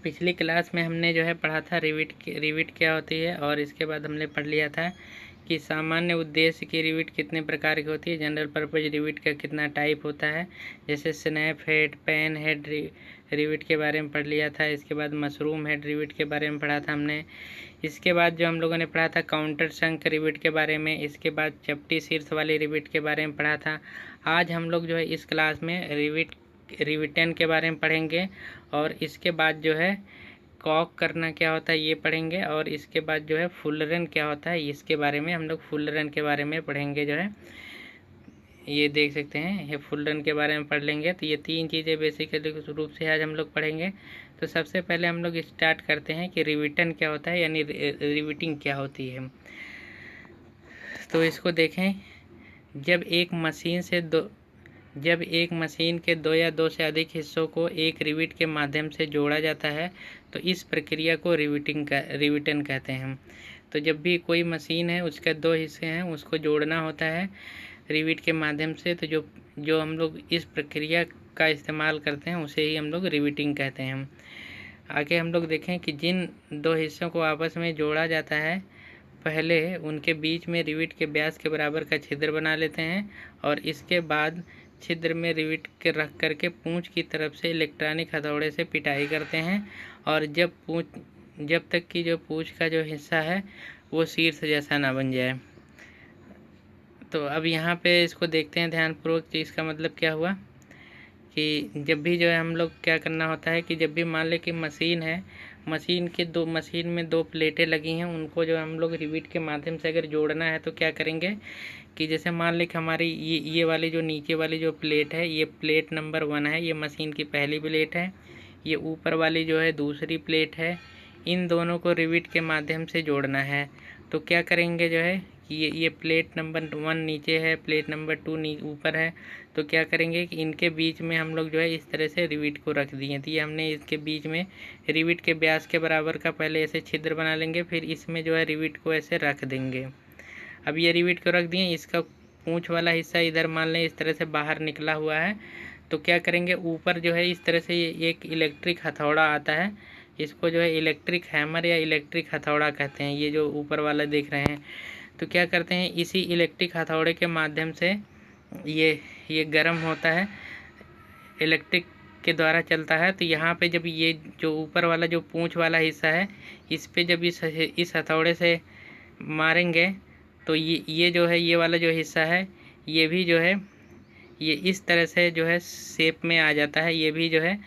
पिछली क्लास में हमने जो है पढ़ा था रिविट क्या होती है, और इसके बाद हमने पढ़ लिया था कि सामान्य उद्देश्य की रिविट कितने प्रकार की होती है। जनरल पर्पज रिविट का कितना टाइप होता है, जैसे snap head, pan head rivet के बारे में पढ़ लिया था। इसके बाद मशरूम हेड रिविट के बारे में पढ़ा था हमने। इसके बाद जो हम लोगों ने पढ़ा था काउंटर शंक रिविट के बारे में। इसके बाद चपटी शीर्ष वाली रिविट के बारे में पढ़ा था। आज हम लोग जो है इस क्लास में रिविटन के बारे में पढ़ेंगे, और इसके बाद जो है कॉक करना क्या होता है ये पढ़ेंगे, और इसके बाद जो है फुल रन क्या होता है इसके बारे में हम लोग फुल रन के बारे में पढ़ेंगे। जो है ये देख सकते हैं, ये फुल रन के बारे में पढ़ लेंगे। तो ये तीन चीज़ें बेसिक रूप से आज हम लोग पढ़ेंगे। तो सबसे पहले हम लोग स्टार्ट करते हैं कि रिविटन क्या होता है, यानी रिविटिंग क्या होती है। तो इसको देखें, जब एक मशीन के दो या दो से अधिक हिस्सों को एक रिविट के माध्यम से जोड़ा जाता है तो इस प्रक्रिया को रिविटन कहते हैं। तो जब भी कोई मशीन है, उसके दो हिस्से हैं, उसको जोड़ना होता है रिविट के माध्यम से, तो जो हम लोग इस प्रक्रिया का इस्तेमाल करते हैं उसे ही हम लोग रिविटिंग कहते हैं। आगे हम लोग देखें कि जिन दो हिस्सों को आपस में जोड़ा जाता है, पहले उनके बीच में रिविट के व्यास के बराबर का छिद्र बना लेते हैं, और इसके बाद छिद्र में रिविट के रख करके पूंछ की तरफ से इलेक्ट्रॉनिक हथौड़े से पिटाई करते हैं, और जब तक कि जो पूंछ का जो हिस्सा है वो शीर्ष जैसा ना बन जाए। तो अब यहाँ पे इसको देखते हैं ध्यानपूर्वक कि इसका मतलब क्या हुआ। कि जब भी जो है हम लोग क्या करना होता है कि जब भी मान लें कि मशीन है, मशीन में दो प्लेटें लगी हैं, उनको जो हम लोग रिविट के माध्यम से अगर जोड़ना है तो क्या करेंगे कि जैसे मान लें कि हमारी ये वाली जो नीचे वाली जो प्लेट है, ये प्लेट नंबर 1 है, ये मशीन की पहली प्लेट है। ये ऊपर वाली जो है दूसरी प्लेट है। इन दोनों को रिविट के माध्यम से जोड़ना है। तो क्या करेंगे जो है कि ये प्लेट नंबर 1 नीचे है, प्लेट नंबर 2 ऊपर है। तो क्या करेंगे कि इनके बीच में हम लोग जो है इस तरह से रिविट को रख दिए। तो ये हमने इसके बीच में रिविट के व्यास के बराबर का पहले ऐसे छिद्र बना लेंगे, फिर इसमें जो है रिविट को ऐसे रख देंगे। अब ये रिविट को रख दिए, इसका पूंछ वाला हिस्सा इधर मान लें इस तरह से बाहर निकला हुआ है। तो क्या करेंगे, ऊपर जो है इस तरह से एक इलेक्ट्रिक हथौड़ा आता है, इसको जो है इलेक्ट्रिक हैमर या इलेक्ट्रिक हथौड़ा कहते हैं। ये जो ऊपर वाला देख रहे हैं, तो क्या करते हैं, इसी इलेक्ट्रिक हथौड़े के माध्यम से ये गर्म होता है, इलेक्ट्रिक के द्वारा चलता है। तो यहाँ पे जब ये जो ऊपर वाला जो पूंछ वाला हिस्सा है, इस पे जब इस हथौड़े से मारेंगे तो ये जो है ये वाला जो हिस्सा है, ये भी जो है ये इस तरह से जो है शेप में आ जाता है। ये भी जो है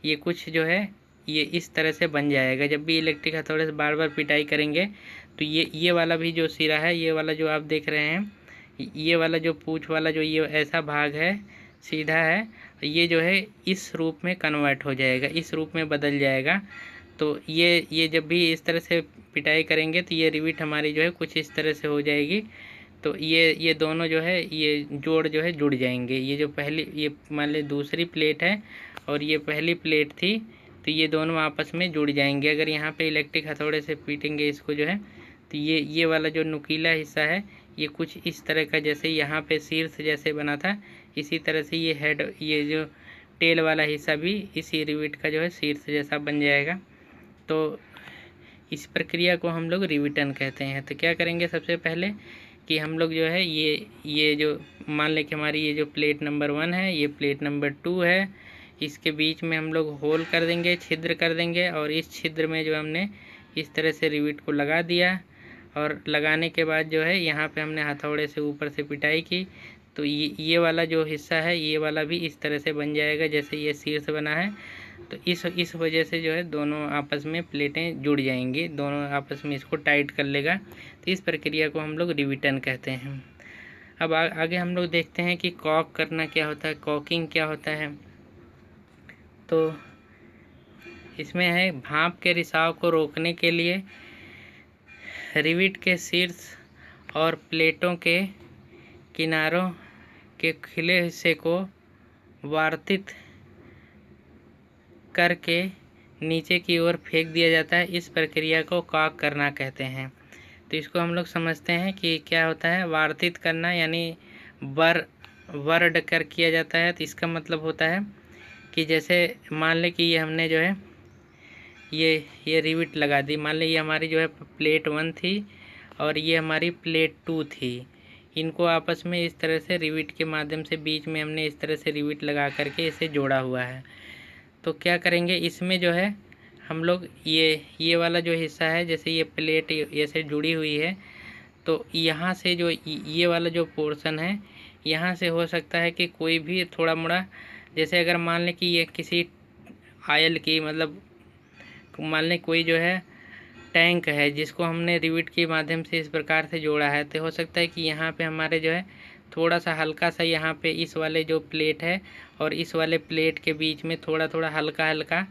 ये कुछ जो है ये इस तरह से बन जाएगा। जब भी इलेक्ट्रिक हथौड़े से बार बार पिटाई करेंगे तो ये वाला भी जो सिरा है, ये वाला जो आप देख रहे हैं, ये वाला जो पूंछ वाला जो ये ऐसा भाग है सीधा है, ये जो है इस रूप में कन्वर्ट हो जाएगा, इस रूप में बदल जाएगा। तो ये जब भी इस तरह से पिटाई करेंगे तो ये रिविट हमारी जो है कुछ इस तरह से हो जाएगी। तो ये दोनों जो है ये जोड़ जो है जुड़ जाएंगे। ये जो पहली ये मान ली दूसरी प्लेट है और ये पहली प्लेट थी, तो ये दोनों आपस में जुड़ जाएंगे। अगर यहाँ पे इलेक्ट्रिक हथौड़े से पीटेंगे इसको जो है, तो ये वाला जो नुकीला हिस्सा है ये कुछ इस तरह का, जैसे यहाँ पे शीर्ष जैसे बना था, इसी तरह से ये हेड, ये जो टेल वाला हिस्सा भी इसी रिविट का जो है शीर्ष जैसा बन जाएगा। तो इस प्रक्रिया को हम लोग रिविटन कहते हैं। तो क्या करेंगे, सबसे पहले कि हम लोग जो है ये जो मान लें कि हमारी ये जो प्लेट नंबर 1 है, ये प्लेट नंबर 2 है, इसके बीच में हम लोग होल कर देंगे, छिद्र कर देंगे, और इस छिद्र में जो हमने इस तरह से रिविट को लगा दिया। और लगाने के बाद जो है यहाँ पे हमने हथौड़े से ऊपर से पिटाई की, तो ये वाला जो हिस्सा है ये वाला भी इस तरह से बन जाएगा जैसे ये शीर्ष बना है। तो इस वजह से जो है दोनों आपस में प्लेटें जुड़ जाएंगी, दोनों आपस में इसको टाइट कर लेगा। तो इस प्रक्रिया को हम लोग रिविटन कहते हैं। अब आगे हम लोग देखते हैं कि कॉक करना क्या होता है, कॉकिंग क्या होता है। तो इसमें है भाप के रिसाव को रोकने के लिए रिविट के शीर्ष और प्लेटों के किनारों के खिले हिस्से को वार्तित करके नीचे की ओर फेंक दिया जाता है। इस प्रक्रिया को कॉक करना कहते हैं। तो इसको हम लोग समझते हैं कि क्या होता है, वार्तित करना यानी वर्ड कर किया जाता है। तो इसका मतलब होता है कि जैसे मान लें कि ये हमने जो है ये रिविट लगा दी। मान ली ये हमारी जो है प्लेट 1 थी और ये हमारी प्लेट 2 थी। इनको आपस में इस तरह से रिविट के माध्यम से बीच में हमने इस तरह से रिविट लगा करके इसे जोड़ा हुआ है। तो क्या करेंगे, इसमें जो है हम लोग ये वाला जो हिस्सा है, जैसे ये प्लेट ऐसे जुड़ी हुई है, तो यहाँ से जो ये वाला जो पोर्शन है, यहाँ से हो सकता है कि कोई भी थोड़ा मोड़ा, जैसे अगर मान लें कि ये किसी आयल की, मतलब मान लें कोई जो है टैंक है जिसको हमने रिविट के माध्यम से इस प्रकार से जोड़ा है, तो हो सकता है कि यहाँ पे हमारे जो है थोड़ा सा हल्का सा यहाँ पे इस वाले जो प्लेट है और इस वाले प्लेट के बीच में थोड़ा थोड़ा हल्का हल्का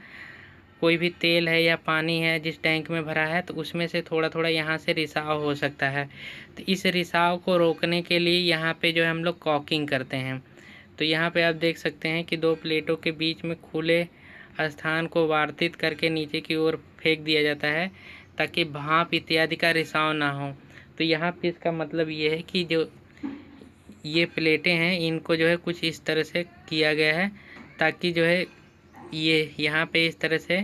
कोई भी तेल है या पानी है जिस टैंक में भरा है, तो उसमें से थोड़ा थोड़ा यहाँ से रिसाव हो सकता है। तो इस रिसाव को रोकने के लिए यहाँ पे जो है हम लोग कॉकिंग करते हैं। तो यहाँ पे आप देख सकते हैं कि 2 प्लेटों के बीच में खुले स्थान को वार्तित करके नीचे की ओर फेंक दिया जाता है ताकि भाप इत्यादि का रिसाव ना हो। तो यहाँ पे इसका मतलब ये है कि जो ये प्लेटें हैं इनको जो है कुछ इस तरह से किया गया है ताकि जो है ये यहाँ पे इस तरह से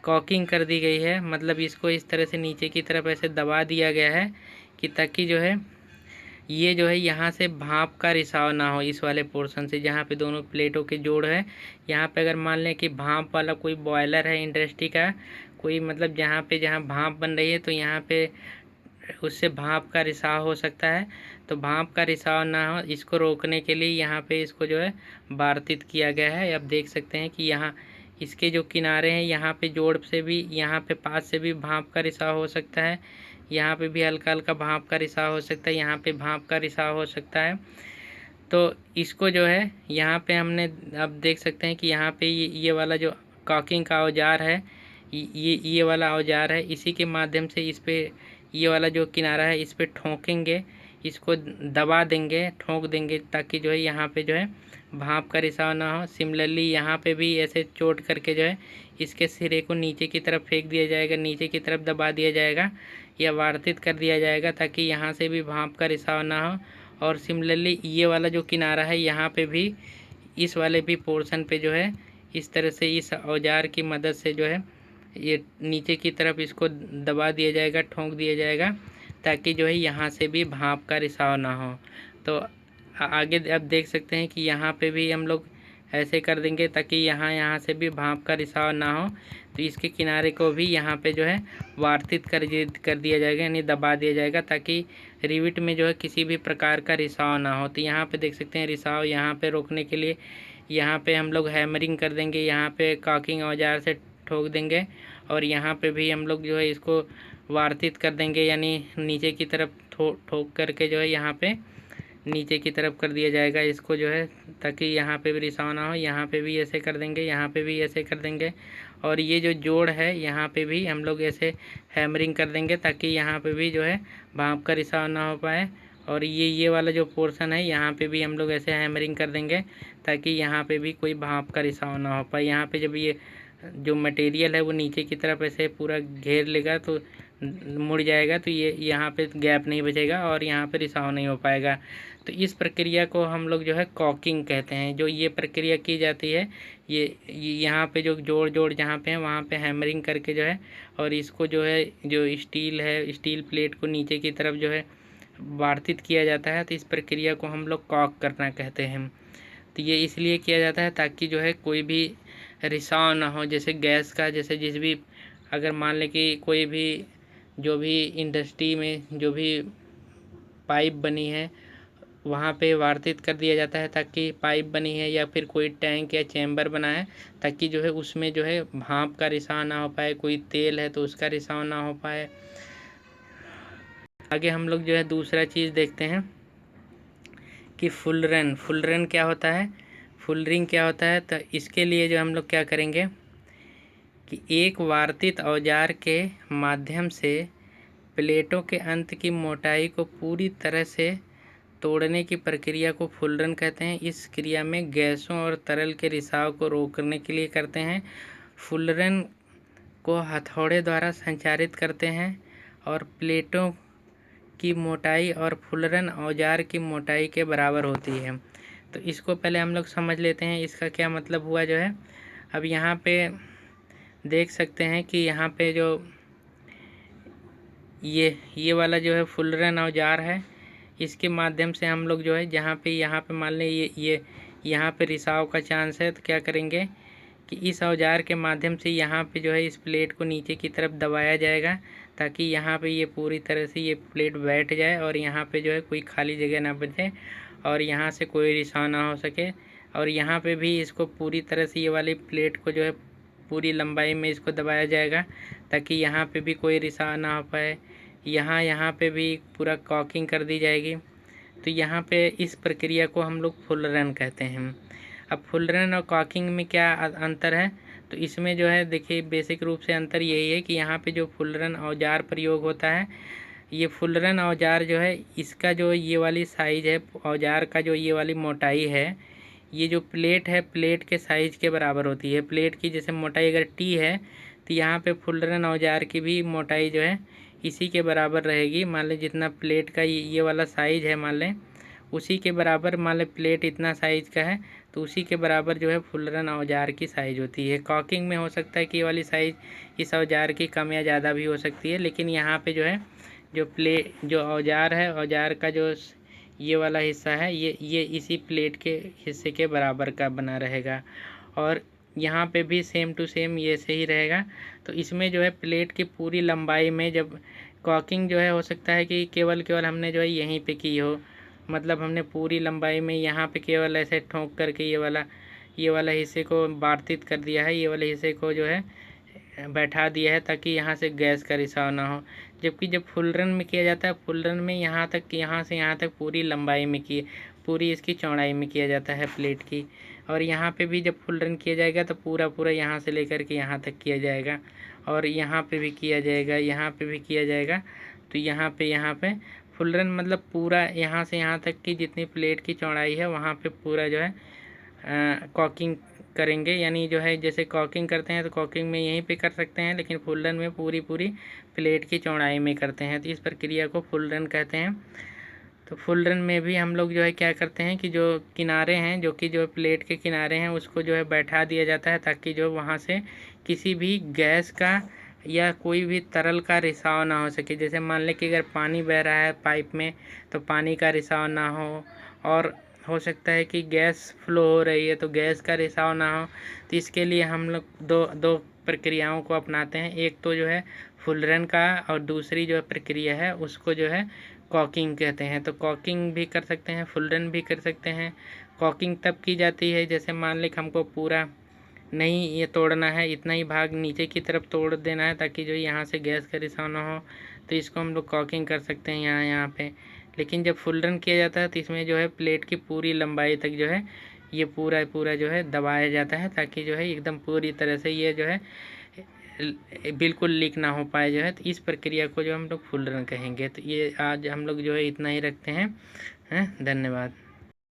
कॉकिंग कर दी गई है, मतलब इसको इस तरह से नीचे की तरफ ऐसे दबा दिया गया है कि ताकि जो है ये जो है यहाँ से भाप का रिसाव ना हो इस वाले पोर्शन से, जहाँ पे दोनों प्लेटों के जोड़ है। यहाँ पे अगर मान लें कि भाप वाला कोई बॉयलर है इंडस्ट्री का कोई, मतलब जहाँ भाप बन रही है, तो यहाँ पे उससे भाप का रिसाव हो सकता है। तो भाप का रिसाव ना हो, इसको रोकने के लिए यहाँ पे इसको जो है वार्तित किया गया है। आप देख सकते हैं कि यहाँ इसके जो किनारे हैं यहाँ पे जोड़ से भी, यहाँ पे पास से भी भाप का रिसाव हो सकता है, यहाँ पे भी हल्का हल्का भाप का रिसाव हो सकता है, यहाँ पे भाप का रिसाव हो सकता है। तो इसको जो है यहाँ पे हमने, आप देख सकते हैं कि यहाँ पे ये वाला जो कॉकिंग का औजार है, ये वाला औजार है, इसी के माध्यम से इस पे ये वाला जो किनारा है इस पे ठोकेंगे, इसको दबा देंगे, ठोक देंगे ताकि जो है यहाँ पे जो है भाप का रिसाव ना हो। सिमिलरली यहाँ पे भी ऐसे चोट करके जो है इसके सिरे को नीचे की तरफ फेंक दिया जाएगा, नीचे की तरफ दबा दिया जाएगा या वार्तित कर दिया जाएगा ताकि यहाँ से भी भाप का रिसाव ना हो। और सिमिलरली ये वाला जो किनारा है यहाँ पे भी, इस वाले भी पोर्शन पे जो है इस तरह से इस औजार की मदद से जो है ये नीचे की तरफ इसको दबा दिया जाएगा, ठोक दिया जाएगा ताकि जो है यहाँ से भी भाप का रिसाव ना हो। तो आगे आप देख सकते हैं कि यहाँ पे भी हम लोग ऐसे कर देंगे ताकि यहाँ से भी भाप का रिसाव ना हो। तो इसके किनारे को भी यहाँ पे जो है वार्तित कर दिया जाएगा, यानी दबा दिया जाएगा ताकि रिविट में जो है किसी भी प्रकार का रिसाव ना हो। तो यहाँ पे देख सकते हैं रिसाव यहाँ पे रोकने के लिए यहाँ पे हम लोग हैमरिंग कर देंगे, यहाँ पे कॉकिंग औजार से ठोक देंगे और यहाँ पे भी हम लोग जो है इसको वार्तित कर देंगे, यानी नीचे की तरफ ठोक करके जो है यहाँ पे नीचे की तरफ कर दिया जाएगा इसको जो है, ताकि यहाँ पे भी रिसाव ना हो। यहाँ पे भी ऐसे कर देंगे, यहाँ पे भी ऐसे कर देंगे और ये जो जोड़ है यहाँ पे भी हम लोग ऐसे हैमरिंग कर देंगे ताकि यहाँ पे भी जो है भाप का रिसाव ना हो पाए। और ये वाला जो पोर्शन है यहाँ पे भी हम लोग ऐसे हैमरिंग कर देंगे ताकि यहाँ पे भी कोई भाप का रिसाव ना हो पाए। यहाँ पे जब ये जो मटेरियल है वो नीचे की तरफ ऐसे पूरा घेर लेगा तो मुड़ जाएगा, तो ये यहाँ पे गैप नहीं बचेगा और यहाँ पे रिसाव नहीं हो पाएगा। तो इस प्रक्रिया को हम लोग जो है कॉकिंग कहते हैं। जो ये प्रक्रिया की जाती है, ये यहाँ पे जो जोड़ जहाँ पे है वहाँ पे हैमरिंग करके जो है और इसको जो है जो स्टील है, स्टील प्लेट को नीचे की तरफ जो है वार्तित किया जाता है। तो इस प्रक्रिया को हम लोग कॉक करना कहते हैं। तो ये इसलिए किया जाता है ताकि जो है कोई भी रिसाव ना हो, जैसे गैस का, जैसे जिस भी, अगर मान लें कि कोई भी जो भी इंडस्ट्री में जो भी पाइप बनी है वहाँ पे वार्तित कर दिया जाता है ताकि पाइप बनी है या फिर कोई टैंक या चैम्बर बना है ताकि जो है उसमें जो है भाप का रिसाव ना हो पाए, कोई तेल है तो उसका रिसाव ना हो पाए। आगे हम लोग जो है दूसरा चीज़ देखते हैं कि फुलरन क्या होता है, फुलरिंग क्या होता है। तो इसके लिए जो हम लोग क्या करेंगे कि एक वार्तित औजार के माध्यम से प्लेटों के अंत की मोटाई को पूरी तरह से तोड़ने की प्रक्रिया को फुलरन कहते हैं। इस क्रिया में गैसों और तरल के रिसाव को रोकने के लिए करते हैं। फुलरन को हथौड़े द्वारा संचारित करते हैं और प्लेटों की मोटाई और फुलरन औजार की मोटाई के बराबर होती है। तो इसको पहले हम लोग समझ लेते हैं इसका क्या मतलब हुआ जो है। अब यहाँ पे देख सकते हैं कि यहाँ पे जो ये वाला जो है फुल रन औजार है, इसके माध्यम से हम लोग जो है यहाँ पे मान लें ये यहाँ पे रिसाव का चांस है, तो क्या करेंगे कि इस औजार के माध्यम से यहाँ पे जो है इस प्लेट को नीचे की तरफ दबाया जाएगा, ताकि यहाँ पे ये पूरी तरह से ये प्लेट बैठ जाए और यहाँ पे जो है कोई खाली जगह ना बचे और यहाँ से कोई रिसाव ना हो सके। और यहाँ पे भी इसको पूरी तरह से ये वाली प्लेट को जो है पूरी लंबाई में इसको दबाया जाएगा, ताकि यहाँ पे भी कोई रिसाव ना हो पाए। यहाँ पे भी पूरा कॉकिंग कर दी जाएगी। तो यहाँ पे इस प्रक्रिया को हम लोग फुल रन कहते हैं। अब फुल रन और कॉकिंग में क्या अंतर है, तो इसमें जो है देखिए बेसिक रूप से अंतर यही है कि यहाँ पे जो फुल रन औजार प्रयोग होता है, ये फुल रन औजार जो है इसका जो ये वाली साइज़ है औजार का, जो ये वाली मोटाई है, ये जो प्लेट है प्लेट के साइज़ के बराबर होती है। प्लेट की जैसे मोटाई अगर टी है, तो यहाँ पे फुल रन औजार की भी मोटाई जो है इसी के बराबर रहेगी। मान लें जितना प्लेट का ये वाला साइज़ है, मान लें उसी के बराबर, मान लें प्लेट इतना साइज़ का है तो उसी के बराबर जो है फुल रन औजार की साइज़ होती है। कॉकिंग में हो सकता है कि ये वाली साइज़ इस औजार की कम या ज़्यादा भी हो सकती है, लेकिन यहाँ पे जो है जो औजार है, औजार का जो ये वाला हिस्सा है, ये इसी प्लेट के हिस्से के बराबर का बना रहेगा। और यहाँ पे भी सेम टू सेम ये से ही रहेगा। तो इसमें जो है प्लेट की पूरी लंबाई में जब कॉकिंग जो है हो सकता है कि केवल हमने जो है यहीं पे की हो, मतलब हमने पूरी लंबाई में यहाँ पे केवल ऐसे ठोक करके ये वाला हिस्से को वार्तित कर दिया है, ये वाले हिस्से को जो है बैठा दिया है, ताकि यहाँ से गैस का रिसाव ना हो। जबकि जब फुल रन में किया जाता है, फुल रन में यहाँ से यहाँ तक पूरी लंबाई में पूरी इसकी चौड़ाई में किया जाता है प्लेट की। और यहाँ पे भी जब फुल रन किया जाएगा तो पूरा यहाँ से लेकर के यहाँ तक किया जाएगा, और यहाँ पे भी किया जाएगा, यहाँ पे भी किया जाएगा। तो यहाँ पे फुल रन मतलब पूरा यहाँ से यहाँ तक की जितनी प्लेट की चौड़ाई है वहाँ पे पूरा जो है कॉकिंग करेंगे। यानी जो है जैसे कॉकिंग करते हैं तो कॉकिंग में यहीं पे कर सकते हैं, लेकिन फुल रन में पूरी प्लेट की चौड़ाई में करते हैं। तो इस प्रक्रिया को फुल रन कहते हैं। तो फुल रन में भी हम लोग जो है क्या करते हैं कि जो किनारे हैं, जो प्लेट के किनारे हैं, उसको जो है बैठा दिया जाता है, ताकि जो वहाँ से किसी भी गैस का या कोई भी तरल का रिसाव ना हो सके। जैसे मान लें कि अगर पानी बह रहा है पाइप में, तो पानी का रिसाव ना हो, और हो सकता है कि गैस फ्लो हो रही है तो गैस का रिसाव ना हो। तो इसके लिए हम लोग दो प्रक्रियाओं को अपनाते हैं। एक तो जो है फुल रन का, और दूसरी जो प्रक्रिया है उसको जो है कॉकिंग कहते हैं। तो कॉकिंग भी कर सकते हैं, फुल रन भी कर सकते हैं। कॉकिंग तब की जाती है जैसे मान लें हमको पूरा नहीं ये तोड़ना है, इतना ही भाग नीचे की तरफ तोड़ देना है, ताकि जो यहाँ से गैस का रिसाव ना हो। तो इसको हम लोग कॉकिंग कर सकते हैं यहाँ पे। लेकिन जब फुल रन किया जाता है तो इसमें जो है प्लेट की पूरी लंबाई तक जो है ये पूरा जो है दबाया जाता है, ताकि जो है एकदम पूरी तरह से ये जो है बिल्कुल लीक ना हो पाए जो है। तो इस प्रक्रिया को जो हम लोग फुल रन कहेंगे। तो ये आज हम लोग जो है इतना ही रखते हैं। धन्यवाद।